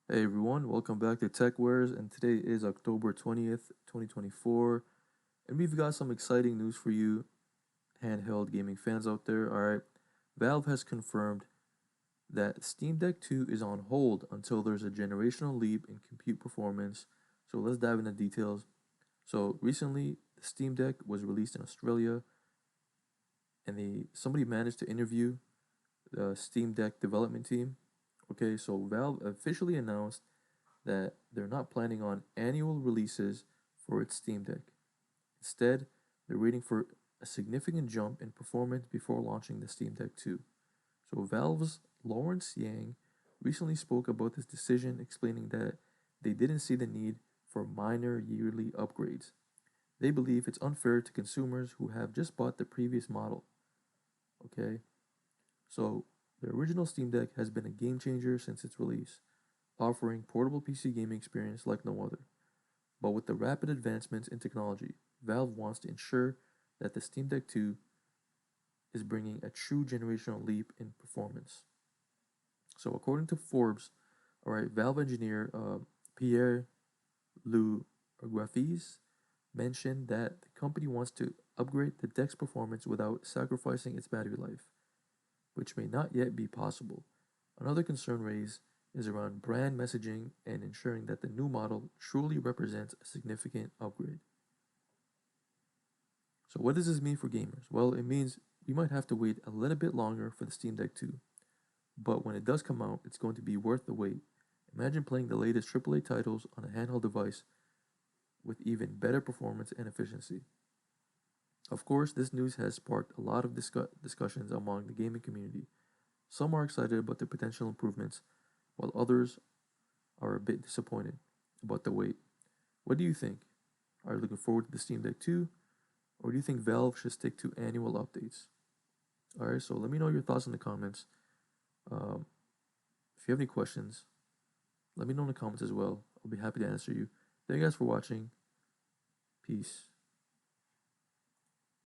Hey everyone, welcome back to TechWares, and today is October 20th, 2024, and we've got some exciting news for you, handheld gaming fans out there. Alright, Valve has confirmed that Steam Deck 2 is on hold until there's a generational leap in compute performance. So let's dive into details. So recently, the Steam Deck was released in Australia, and somebody managed to interview the Steam Deck development team. Okay, so Valve officially announced that they're not planning on annual releases for its Steam Deck. Instead, they're waiting for a significant jump in performance before launching the Steam Deck 2. So Valve's Lawrence Yang recently spoke about this decision, explaining that they didn't see the need for minor yearly upgrades. They believe it's unfair to consumers who have just bought the previous model. Okay? So, the original Steam Deck has been a game changer since its release, offering portable PC gaming experience like no other. But with the rapid advancements in technology, Valve wants to ensure that the Steam Deck 2 is bringing a true generational leap in performance. So, according to Forbes, all right, Valve engineer Pierre-Loup Griffais mentioned that the company wants to upgrade the deck's performance without sacrificing its battery life, which may not yet be possible. Another concern raised is around brand messaging and ensuring that the new model truly represents a significant upgrade. So, what does this mean for gamers? Well, it means we might have to wait a little bit longer for the Steam Deck 2, but when it does come out, it's going to be worth the wait. Imagine playing the latest AAA titles on a handheld device with even better performance and efficiency. Of course, this news has sparked a lot of discussions among the gaming community. Some are excited about the potential improvements, while others are a bit disappointed about the wait. What do you think? Are you looking forward to the Steam Deck 2, or do you think Valve should stick to annual updates? Alright, so let me know your thoughts in the comments. Um, if you have any questions, let me know in the comments as well. I'll be happy to answer you. Thank you guys for watching. Peace.